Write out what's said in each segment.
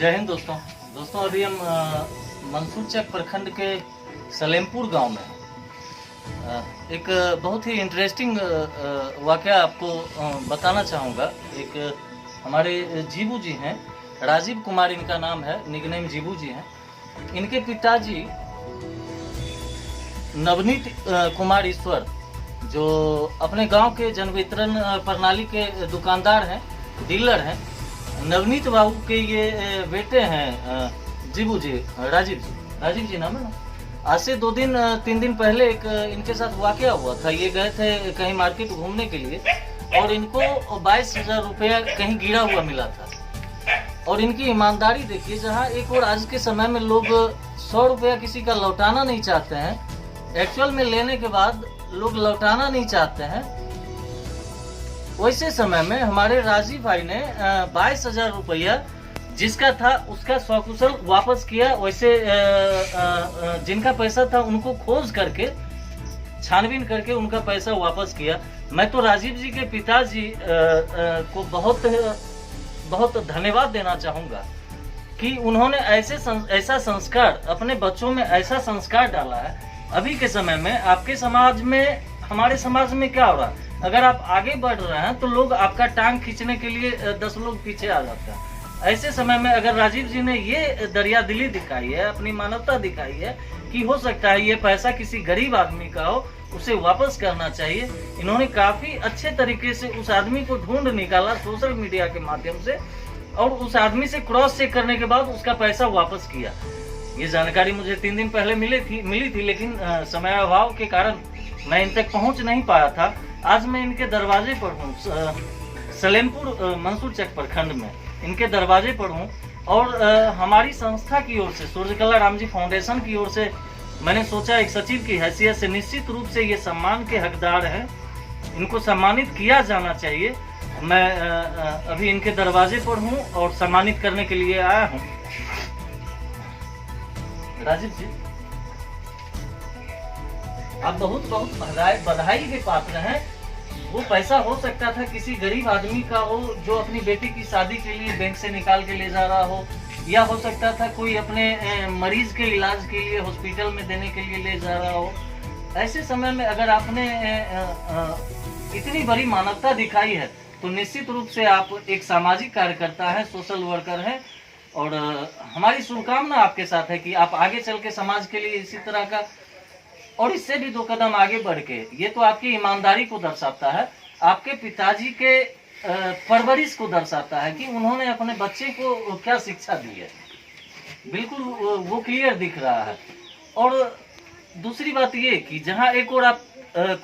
जय हिंद दोस्तों। अभी हम मंसूर चक प्रखंड के सलेमपुर गांव में एक बहुत ही इंटरेस्टिंग वाकया आपको बताना चाहूँगा। एक हमारे जीबू जी हैं, राजीव कुमार इनका नाम है, निकनेम जीबू जी हैं। इनके पिताजी नवनीत कुमार ईश्वर जो अपने गांव के जन वितरण प्रणाली के दुकानदार हैं, डीलर हैं। नवनीत बाबू के ये बेटे हैं जीबू जी, राजीव जी नाम है ना। आज से 2-3 दिन पहले एक इनके साथ वाकया हुआ था। ये गए थे कहीं मार्केट घूमने के लिए और इनको 22,000 रुपया कहीं गिरा हुआ मिला था। और इनकी ईमानदारी देखिए, जहाँ एक और आज के समय में लोग 100 रुपया किसी का लौटाना नहीं चाहते हैं, एक्चुअल में लेने के बाद लोग लौटाना नहीं चाहते हैं, वैसे समय में हमारे राजीव भाई ने 22,000 रुपया जिसका था उसका सकुशल वापस किया। वैसे जिनका पैसा था उनको खोज करके छानबीन करके उनका पैसा वापस किया। मैं तो राजीव जी के पिताजी को बहुत धन्यवाद देना चाहूँगा कि उन्होंने ऐसा संस्कार अपने बच्चों में ऐसा संस्कार डाला है। अभी के समय में आपके समाज में, हमारे समाज में क्या हो रहा है, अगर आप आगे बढ़ रहे हैं तो लोग आपका टांग खींचने के लिए 10 लोग पीछे आ जाते हैं। ऐसे समय में अगर राजीव जी ने ये दरिया दिली दिखाई है, अपनी मानवता दिखाई है कि हो सकता है ये पैसा किसी गरीब आदमी का हो, उसे वापस करना चाहिए। इन्होंने काफी अच्छे तरीके से उस आदमी को ढूंढ निकाला सोशल मीडिया के माध्यम से, और उस आदमी से क्रॉस चेक करने के बाद उसका पैसा वापस किया। ये जानकारी मुझे 3 दिन पहले मिली थी, लेकिन समय अभाव के कारण मैं इन तक पहुंच नहीं पाया था। आज मैं इनके दरवाजे पर हूँ, सलेमपुर मंसूर चक प्रखंड में इनके दरवाजे पर हूँ। और हमारी संस्था की ओर से, सूर्यकला राम जी फाउंडेशन की ओर से मैंने सोचा एक सचिव की हैसियत से निश्चित रूप से ये सम्मान के हकदार हैं, इनको सम्मानित किया जाना चाहिए। मैं अभी इनके दरवाजे पर हूँ और सम्मानित करने के लिए आया हूँ। राजीव जी, आप बहुत बधाई के पात्र हैं। वो पैसा हो सकता था किसी गरीब आदमी का हो जो अपनी बेटी की शादी के लिए बैंक से निकाल के ले जा रहा हो, या हो सकता था कोई अपने मरीज के इलाज के लिए हॉस्पिटल में देने के लिए ले जा रहा हो। ऐसे समय में अगर आपने इतनी बड़ी मानवता दिखाई है तो निश्चित रूप से आप एक सामाजिक कार्यकर्ता हैं, सोशल वर्कर हैं। और हमारी शुभकामना आपके साथ है कि आप आगे चल के समाज के लिए इसी तरह का और इससे भी 2 कदम आगे बढ़ के, ये तो आपकी ईमानदारी को दर्शाता है, आपके पिताजी के परवरिश को दर्शाता है कि उन्होंने अपने बच्चे को क्या शिक्षा दी है। बिल्कुल वो क्लियर दिख रहा है। और दूसरी बात ये कि जहां एक और आप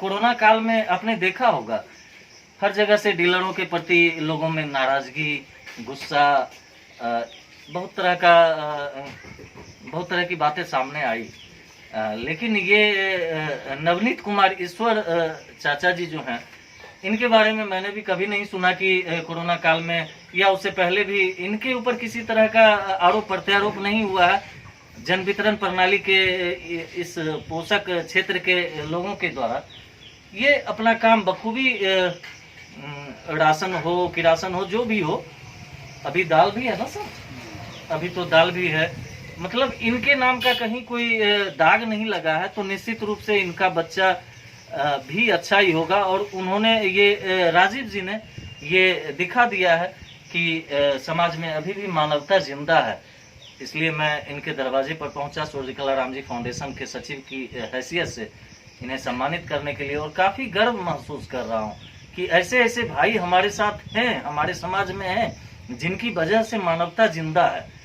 कोरोना काल में आपने देखा होगा, हर जगह से डीलरों के प्रति लोगों में नाराजगी, गुस्सा, बहुत तरह की बातें सामने आई। लेकिन ये नवनीत कुमार ईश्वर चाचा जी जो हैं, इनके बारे में मैंने भी कभी नहीं सुना कि कोरोना काल में या उससे पहले भी इनके ऊपर किसी तरह का आरोप प्रत्यारोप नहीं हुआ है। जन वितरण प्रणाली के इस पोषक क्षेत्र के लोगों के द्वारा ये अपना काम बखूबी, राशन हो, किरासन हो, जो भी हो, अभी दाल भी है ना सर, अभी तो दाल भी है, मतलब इनके नाम का कहीं कोई दाग नहीं लगा है। तो निश्चित रूप से इनका बच्चा भी अच्छा ही होगा। और उन्होंने ये राजीव जी ने ये दिखा दिया है कि समाज में अभी भी मानवता जिंदा है। इसलिए मैं इनके दरवाजे पर पहुंचा सूर्यकला राम जी फाउंडेशन के सचिव की हैसियत से इन्हें सम्मानित करने के लिए, और काफ़ी गर्व महसूस कर रहा हूँ कि ऐसे भाई हमारे साथ हैं, हमारे समाज में हैं, जिनकी वजह से मानवता जिंदा है।